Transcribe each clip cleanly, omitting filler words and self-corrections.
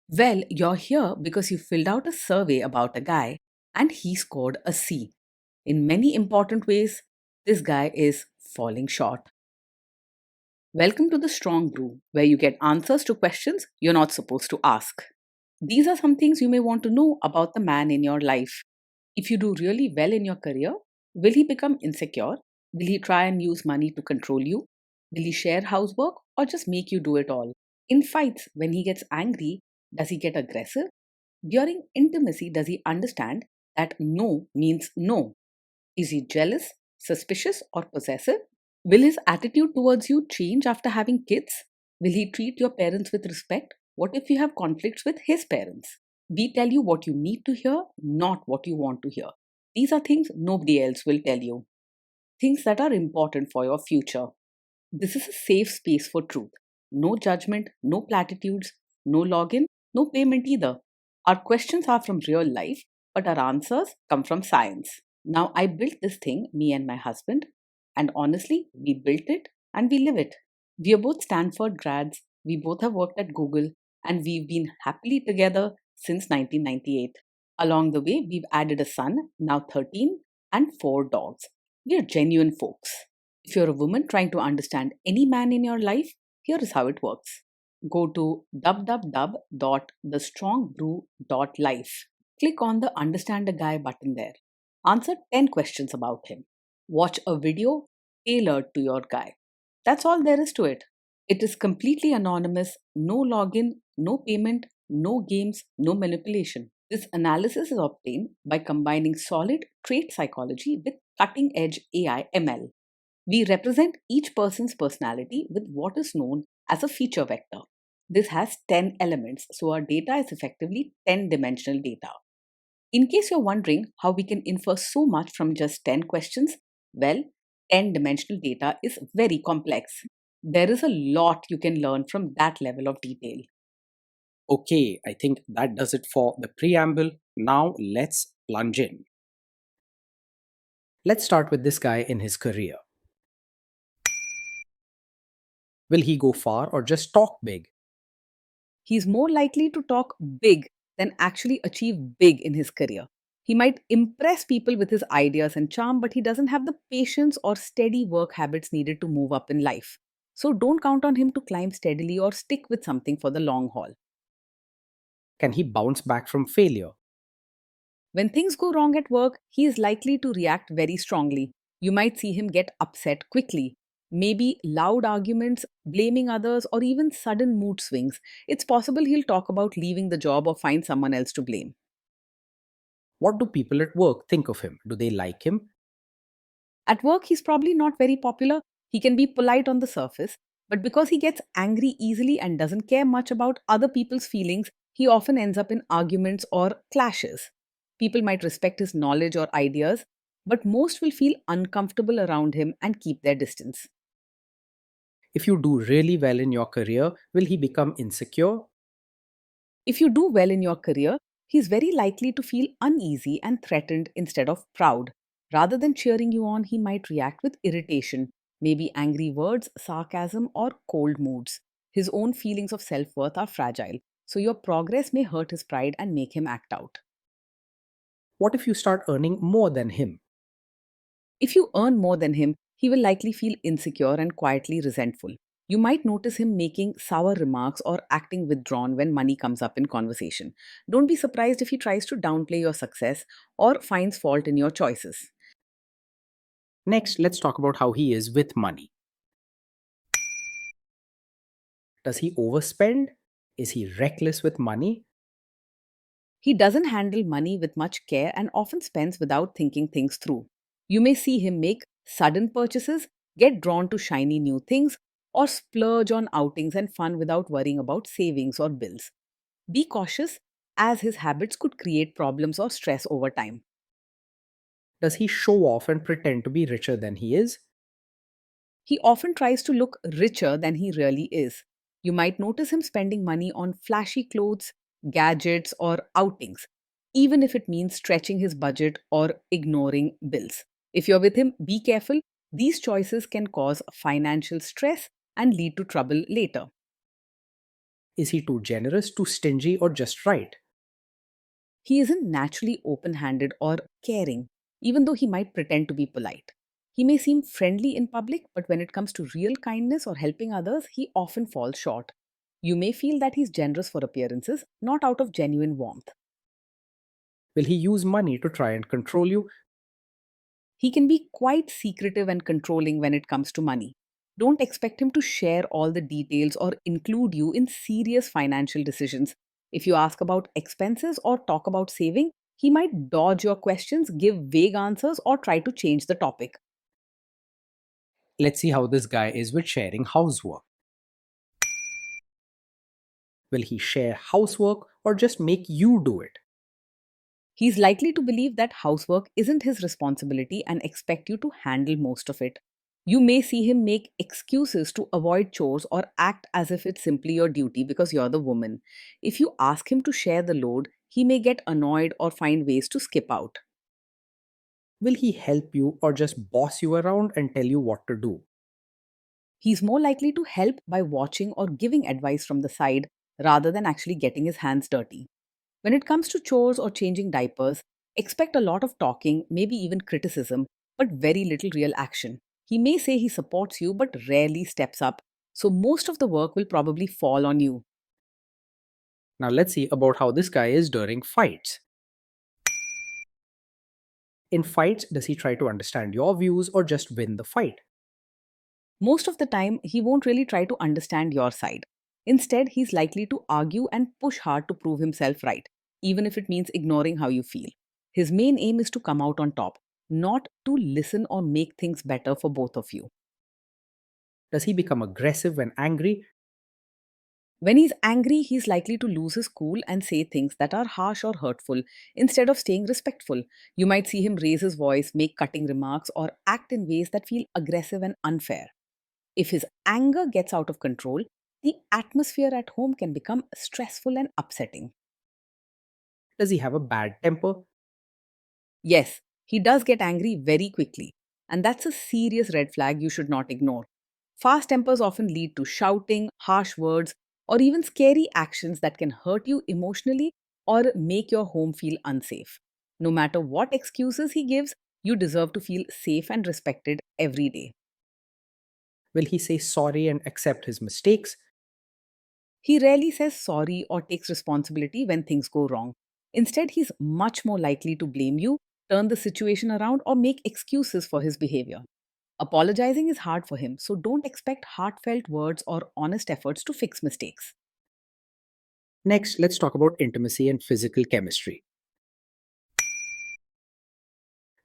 Well, you're here because you filled out a survey about a guy and he scored a C. In many important ways, this guy is falling short. Welcome to the Strong Brew, where you get answers to questions you're not supposed to ask. These are some things you may want to know about the man in your life. If you do really well in your career, will he become insecure? Will he try and use money to control you? Will he share housework or just make you do it all? In fights, when he gets angry, does he get aggressive? During intimacy, does he understand that no means no? Is he jealous, suspicious, or possessive? Will his attitude towards you change after having kids? Will he treat your parents with respect? What if you have conflicts with his parents? We tell you what you need to hear, not what you want to hear. These are things nobody else will tell you, things that are important for your future. This is a safe space for truth. No judgment, no platitudes, no login, no payment either. Our questions are from real life, but our answers come from science. Now, I built this thing, me and my husband, and honestly, we built it and we live it. We are both Stanford grads, we both have worked at Google, and we've been happily together since 1998. Along the way, we've added a son, now 13, and 4 dogs. We are genuine folks. If you're a woman trying to understand any man in your life, here is how it works. Go to www.thestrongbrew.life. Click on the Understand a Guy button there. Answer 10 questions about him. Watch a video tailored to your guy. That's all there is to it. It is completely anonymous, no login, no payment, no games, no manipulation. This analysis is obtained by combining solid trait psychology with cutting edge AI ML. We represent each person's personality with what is known as a feature vector. This has 10 elements, so our data is effectively 10 dimensional data. In case you're wondering how we can infer so much from just 10 questions, well, 10 dimensional data is very complex. There is a lot you can learn from that level of detail. Okay, I think that does it for the preamble. Now let's plunge in. Let's start with this guy in his career. Will he go far or just talk big? He's more likely to talk big than actually achieve big in his career. He might impress people with his ideas and charm, but he doesn't have the patience or steady work habits needed to move up in life. So don't count on him to climb steadily or stick with something for the long haul. Can he bounce back from failure? When things go wrong at work, he is likely to react very strongly. You might see him get upset quickly. Maybe loud arguments, blaming others, or even sudden mood swings. It's possible he'll talk about leaving the job or find someone else to blame. What do people at work think of him? Do they like him? At work, he's probably not very popular. He can be polite on the surface, but because he gets angry easily and doesn't care much about other people's feelings, he often ends up in arguments or clashes. People might respect his knowledge or ideas, but most will feel uncomfortable around him and keep their distance. If you do really well in your career, will he become insecure? If you do well in your career, he's very likely to feel uneasy and threatened instead of proud. Rather than cheering you on, he might react with irritation, maybe angry words, sarcasm, or cold moods. His own feelings of self worth are fragile, so your progress may hurt his pride and make him act out. What if you start earning more than him? If you earn more than him, he will likely feel insecure and quietly resentful. You might notice him making sour remarks or acting withdrawn when money comes up in conversation. Don't be surprised if he tries to downplay your success or finds fault in your choices. Next, let's talk about how he is with money. Does he overspend? Is he reckless with money? He doesn't handle money with much care and often spends without thinking things through. You may see him make sudden purchases, get drawn to shiny new things, or splurge on outings and fun without worrying about savings or bills. Be cautious, as his habits could create problems or stress over time. Does he show off and pretend to be richer than he is? He often tries to look richer than he really is. You might notice him spending money on flashy clothes, gadgets, or outings, even if it means stretching his budget or ignoring bills. If you're with him, be careful. These choices can cause financial stress and lead to trouble later. Is he too generous, too stingy, or just right? He isn't naturally open handed or caring, even though he might pretend to be polite. He may seem friendly in public, but when it comes to real kindness or helping others, he often falls short. You may feel that he's generous for appearances, not out of genuine warmth. Will he use money to try and control you? He can be quite secretive and controlling when it comes to money. Don't expect him to share all the details or include you in serious financial decisions. If you ask about expenses or talk about saving, he might dodge your questions, give vague answers, or try to change the topic. Let's see how this guy is with sharing housework. Will he share housework or just make you do it? He's likely to believe that housework isn't his responsibility and expect you to handle most of it. You may see him make excuses to avoid chores or act as if it's simply your duty because you're the woman. If you ask him to share the load, he may get annoyed or find ways to skip out. Will he help you or just boss you around and tell you what to do? He's more likely to help by watching or giving advice from the side rather than actually getting his hands dirty. When it comes to chores or changing diapers, expect a lot of talking, maybe even criticism, but very little real action. He may say he supports you but rarely steps up, so most of the work will probably fall on you. Now let's see about how this guy is during fights. In fights, does he try to understand your views or just win the fight? Most of the time, he won't really try to understand your side. Instead, he's likely to argue and push hard to prove himself right, even if it means ignoring how you feel. His main aim is to come out on top, not to listen or make things better for both of you. Does he become aggressive when angry? When he's angry, he's likely to lose his cool and say things that are harsh or hurtful instead of staying respectful. You might see him raise his voice, make cutting remarks, or act in ways that feel aggressive and unfair. If his anger gets out of control, the atmosphere at home can become stressful and upsetting. Does he have a bad temper? Yes, he does get angry very quickly, and that's a serious red flag you should not ignore. Fast tempers often lead to shouting, harsh words, or even scary actions that can hurt you emotionally or make your home feel unsafe. No matter what excuses he gives, you deserve to feel safe and respected every day. Will he say sorry and accept his mistakes? He rarely says sorry or takes responsibility when things go wrong. Instead, he's much more likely to blame you, turn the situation around, or make excuses for his behavior. Apologizing is hard for him, so don't expect heartfelt words or honest efforts to fix mistakes. Next, let's talk about intimacy and physical chemistry.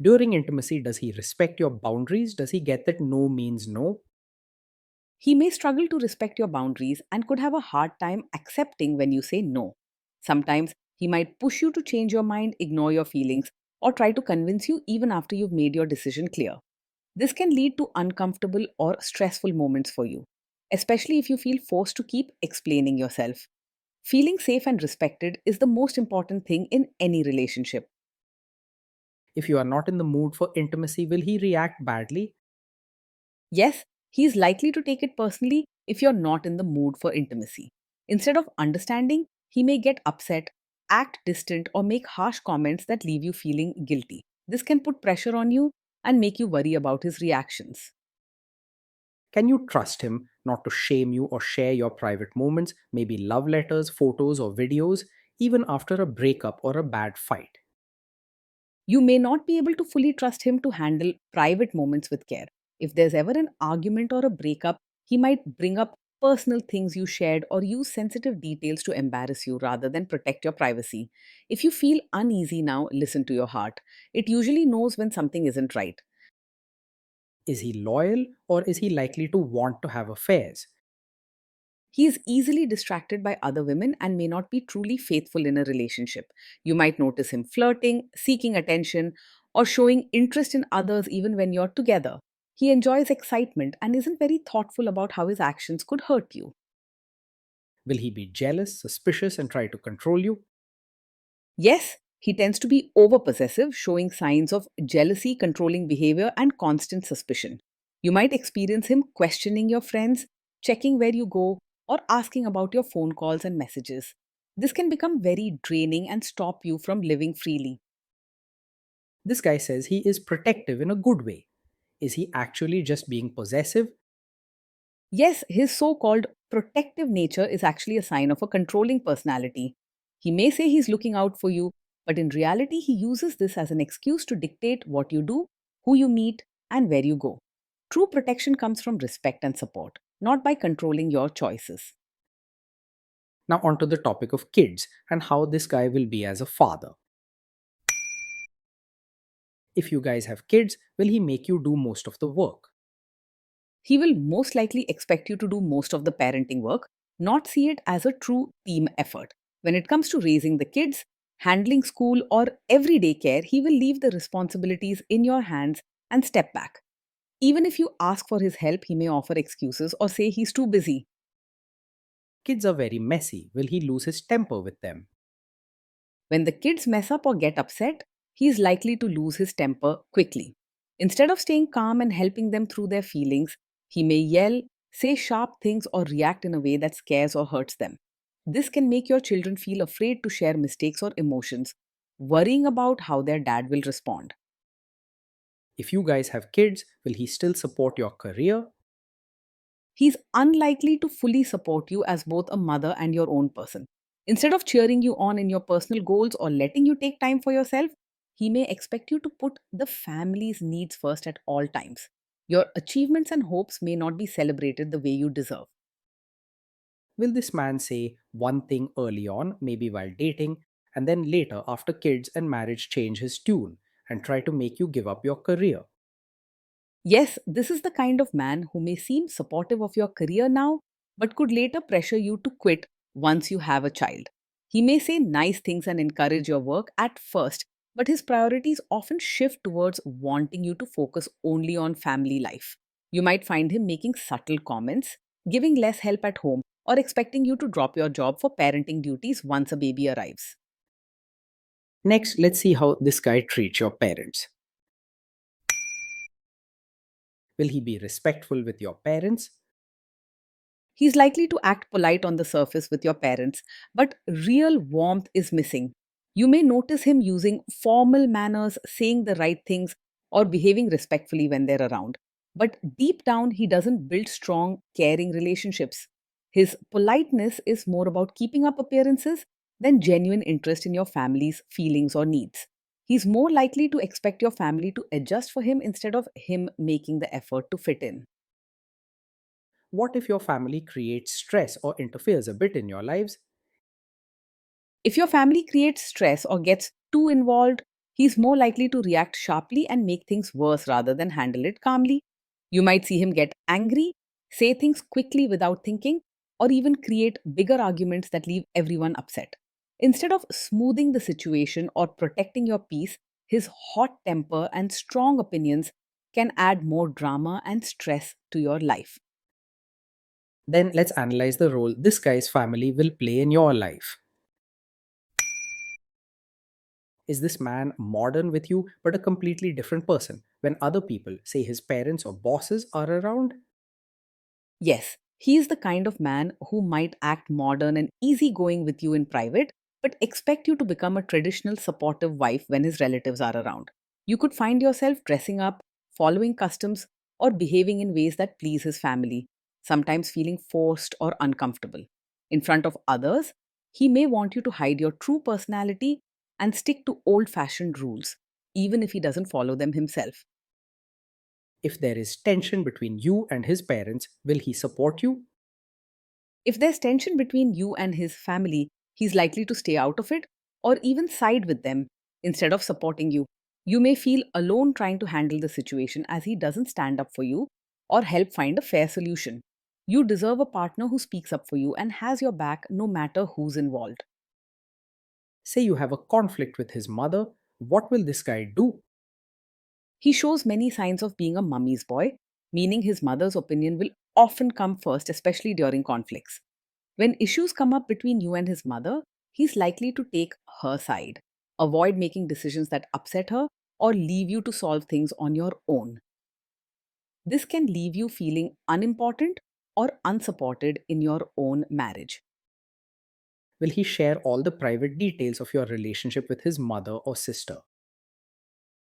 During intimacy, does he respect your boundaries? Does he get that no means no? He may struggle to respect your boundaries and could have a hard time accepting when you say no. Sometimes he might push you to change your mind, ignore your feelings, or try to convince you even after you've made your decision clear. This can lead to uncomfortable or stressful moments for you, especially if you feel forced to keep explaining yourself. Feeling safe and respected is the most important thing in any relationship. If you are not in the mood for intimacy, will he react badly? Yes, he is likely to take it personally if you're not in the mood for intimacy. Instead of understanding, he may get upset, act distant, or make harsh comments that leave you feeling guilty. This can put pressure on you and make you worry about his reactions. Can you trust him not to shame you or share your private moments, maybe love letters, photos, or videos, even after a breakup or a bad fight? You may not be able to fully trust him to handle private moments with care. If there's ever an argument or a breakup, he might bring up personal things you shared or use sensitive details to embarrass you rather than protect your privacy. If you feel uneasy now, listen to your heart. It usually knows when something isn't right. Is he loyal or is he likely to want to have affairs? He is easily distracted by other women and may not be truly faithful in a relationship. You might notice him flirting, seeking attention, or showing interest in others even when you're together. He enjoys excitement and isn't very thoughtful about how his actions could hurt you. Will he be jealous, suspicious, and try to control you? Yes, he tends to be over possessive, showing signs of jealousy, controlling behavior, and constant suspicion. You might experience him questioning your friends, checking where you go, or asking about your phone calls and messages. This can become very draining and stop you from living freely. This guy says he is protective in a good way. Is he actually just being possessive? Yes, his so called protective nature is actually a sign of a controlling personality. He may say he's looking out for you, but in reality, he uses this as an excuse to dictate what you do, who you meet, and where you go. True protection comes from respect and support, not by controlling your choices. Now, onto the topic of kids and how this guy will be as a father. If you guys have kids, will he make you do most of the work? He will most likely expect you to do most of the parenting work, not see it as a true team effort. When it comes to raising the kids, handling school, or everyday care, he will leave the responsibilities in your hands and step back. Even if you ask for his help, he may offer excuses or say he's too busy. Kids are very messy. Will he lose his temper with them? When the kids mess up or get upset, he is likely to lose his temper quickly. Instead of staying calm and helping them through their feelings, he may yell, say sharp things, or react in a way that scares or hurts them. This can make your children feel afraid to share mistakes or emotions, worrying about how their dad will respond. If you guys have kids, will he still support your career? He's unlikely to fully support you as both a mother and your own person. Instead of cheering you on in your personal goals or letting you take time for yourself, he may expect you to put the family's needs first at all times. Your achievements and hopes may not be celebrated the way you deserve. Will this man say one thing early on, maybe while dating, and then later, after kids and marriage, change his tune and try to make you give up your career? Yes, this is the kind of man who may seem supportive of your career now, but could later pressure you to quit once you have a child. He may say nice things and encourage your work at first, but his priorities often shift towards wanting you to focus only on family life. You might find him making subtle comments, giving less help at home, or expecting you to drop your job for parenting duties once a baby arrives. Next, let's see how this guy treats your parents. Will he be respectful with your parents? He's likely to act polite on the surface with your parents, but real warmth is missing. You may notice him using formal manners, saying the right things, or behaving respectfully when they're around. But deep down, he doesn't build strong, caring relationships. His politeness is more about keeping up appearances than genuine interest in your family's feelings or needs. He's more likely to expect your family to adjust for him instead of him making the effort to fit in. What if your family creates stress or interferes a bit in your lives? If your family creates stress or gets too involved, he's more likely to react sharply and make things worse rather than handle it calmly. You might see him get angry, say things quickly without thinking, or even create bigger arguments that leave everyone upset. Instead of smoothing the situation or protecting your peace, his hot temper and strong opinions can add more drama and stress to your life. Then let's analyze the role this guy's family will play in your life. Is this man modern with you but a completely different person when other people, say his parents or bosses, are around? Yes, he is the kind of man who might act modern and easygoing with you in private, but expect you to become a traditional supportive wife when his relatives are around. You could find yourself dressing up, following customs, or behaving in ways that please his family, sometimes feeling forced or uncomfortable. In front of others, he may want you to hide your true personality and stick to old fashioned rules, even if he doesn't follow them himself. If there is tension between you and his parents, will he support you? If there's tension between you and his family, he's likely to stay out of it or even side with them instead of supporting you. You may feel alone trying to handle the situation as he doesn't stand up for you or help find a fair solution. You deserve a partner who speaks up for you and has your back no matter who's involved. Say you have a conflict with his mother, what will this guy do? He shows many signs of being a mummy's boy, meaning his mother's opinion will often come first, especially during conflicts. When issues come up between you and his mother, he's likely to take her side, avoid making decisions that upset her, or leave you to solve things on your own. This can leave you feeling unimportant or unsupported in your own marriage. Will he share all the private details of your relationship with his mother or sister?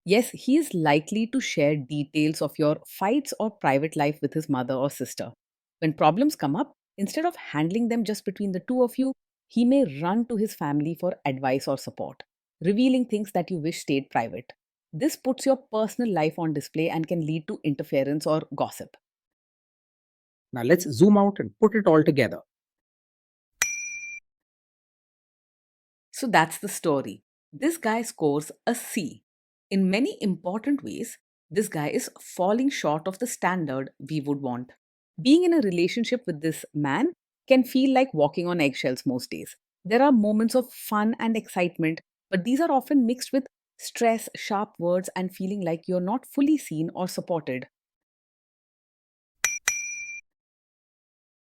Yes, he is likely to share details of your fights or private life with his mother or sister. When problems come up, instead of handling them just between the two of you, he may run to his family for advice or support, revealing things that you wish stayed private. This puts your personal life on display and can lead to interference or gossip. Now let's zoom out and put it all together. So that's the story. This guy scores a C. In many important ways, this guy is falling short of the standard we would want. Being in a relationship with this man can feel like walking on eggshells most days. There are moments of fun and excitement, but these are often mixed with stress, sharp words, and feeling like you're not fully seen or supported.